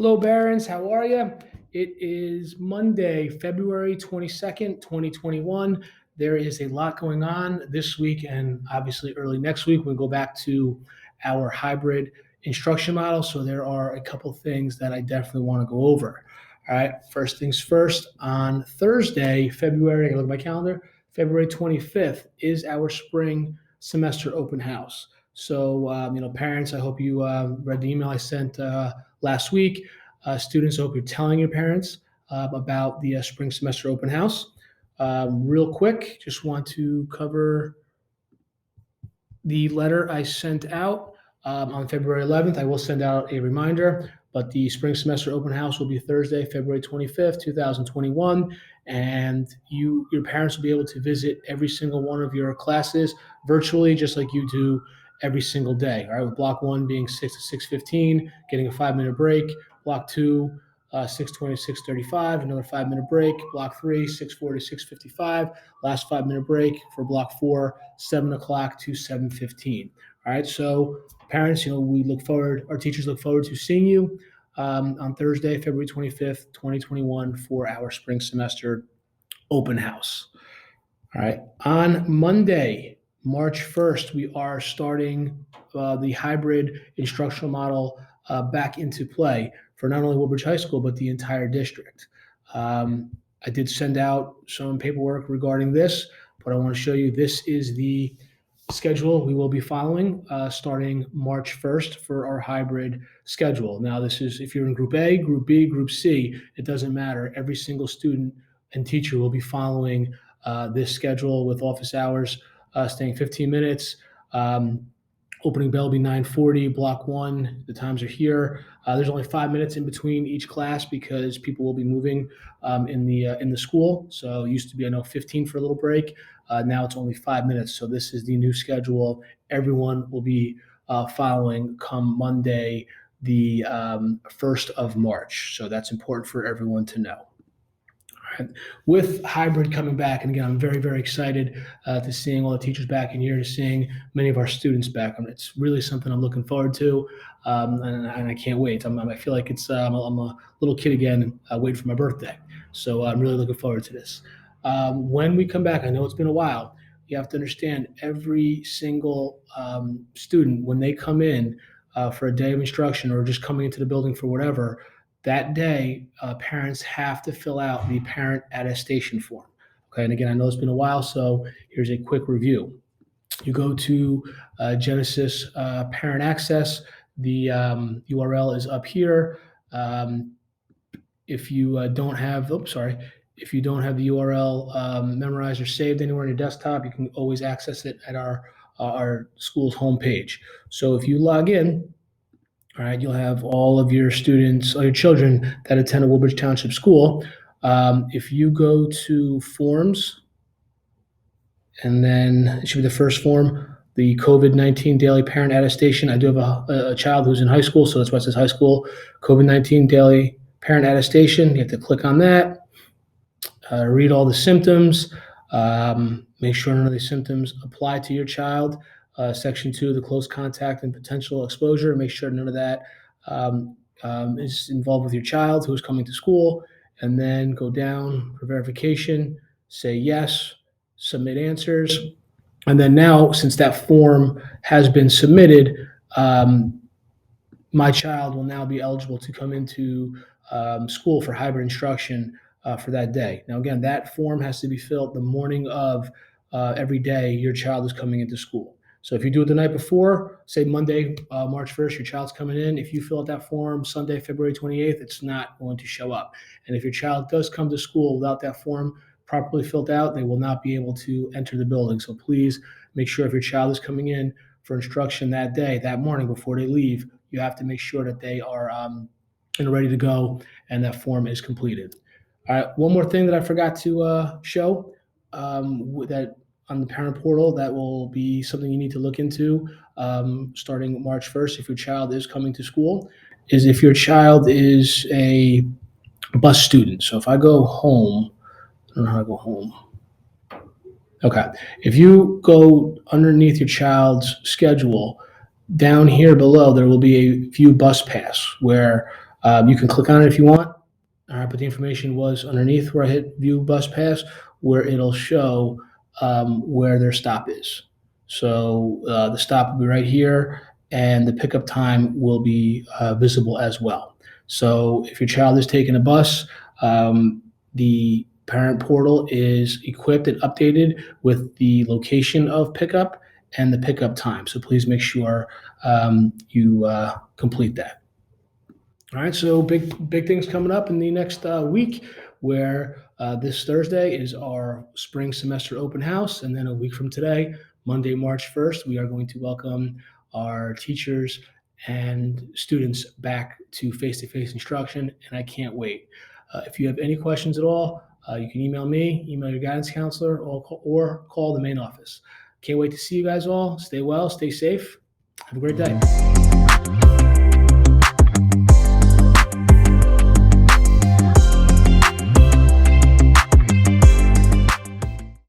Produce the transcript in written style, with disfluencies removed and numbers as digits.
Hello, Barons. How are you? It is Monday, February 22nd, 2021. There is a lot going on this week and obviously early next week. We go back to our hybrid instruction model. So there are a couple things that I definitely want to go over. All right. First things first, on Thursday, I look at my calendar, February 25th is our spring semester open house. So, parents, I hope you read the email I sent last week. Students, I hope you're telling your parents about the spring semester open house. Real quick, just want to cover the letter I sent out on February 11th. I will send out a reminder, but the spring semester open house will be Thursday, February 25th, 2021. And your parents will be able to visit every single one of your classes virtually, just like you do every single day. All right, with block 1 being 6 to 6:15, getting a 5-minute break. Block 2, 6:20 to 6:35, another 5-minute break. Block 3, 6:40 to 6:55, last 5-minute break for block 4, 7 o'clock to 7:15. All right, so parents, our teachers look forward to seeing you on Thursday, February 25th, 2021 for our spring semester open house. All right, on Monday, March 1st, we are starting the hybrid instructional model back into play for not only Woodbridge High School, but the entire district. I did send out some paperwork regarding this, but I want to show you this is the schedule we will be following starting March 1st for our hybrid schedule. Now, this is if you're in Group A, Group B, Group C, it doesn't matter. Every single student and teacher will be following this schedule with office hours staying 15 minutes. Opening bell will be 9:40, block 1, the times are here. There's only 5 minutes in between each class because people will be moving in the school. So it used to be, I know, 15 for a little break. Now it's only 5 minutes. So this is the new schedule. Everyone will be following come Monday, the 1st of March. So that's important for everyone to know. With hybrid coming back, and again, I'm very, very excited to seeing all the teachers back in here, to seeing many of our students back. It's really something I'm looking forward to, and I can't wait. I feel like I'm a little kid again, waiting for my birthday. So I'm really looking forward to this. When we come back, I know it's been a while. You have to understand every single student, when they come in for a day of instruction or just coming into the building for whatever, that day, parents have to fill out the parent attestation form. Okay, and again, I know it's been a while, so here's a quick review. You go to Genesis Parent Access. The URL is up here. If you don't have the URL memorized or saved anywhere on your desktop, you can always access it at our school's homepage. So if you log in, all right, you'll have all of your students, all your children that attend a Woodbridge Township school. If you go to forms, and then it should be the first form, the COVID-19 daily parent attestation. I do have a child who's in high school, so that's why it says high school. COVID-19 daily parent attestation. You have to click on that. Read all the symptoms. Make sure none of these symptoms apply to your child. Section 2, the close contact and potential exposure. Make sure none of that is involved with your child who is coming to school. And then go down for verification, say yes, submit answers. And then now, since that form has been submitted, my child will now be eligible to come into school for hybrid instruction for that day. Now, again, that form has to be filled the morning of every day your child is coming into school. So if you do it the night before, say Monday, March 1st, your child's coming in. If you fill out that form Sunday, February 28th, it's not going to show up. And if your child does come to school without that form properly filled out, they will not be able to enter the building. So please make sure if your child is coming in for instruction that day, that morning before they leave, you have to make sure that they are ready to go and that form is completed. All right, one more thing that I forgot to show that on the parent portal, that will be something you need to look into starting March 1st if your child is coming to school, is if your child is a bus student. So if I go home, I don't know how to go home. Okay, if you go underneath your child's schedule, down here below, there will be a view bus pass where You can click on it if you want. All right, but the information was underneath where I hit View Bus Pass, where it'll show where their stop is. So the stop will be right here, and the pickup time will be visible as well. So if your child is taking a bus, the parent portal is equipped and updated with the location of pickup and the pickup time. So please make sure you complete that. All right, so big things coming up in the next week, where this Thursday is our spring semester open house, and then a week from today, Monday, March 1st, we are going to welcome our teachers and students back to face-to-face instruction, and I can't wait. If you have any questions at all, you can email me, email your guidance counselor, or call the main office. Can't wait to see you guys all. Stay well, stay safe. Have a great day.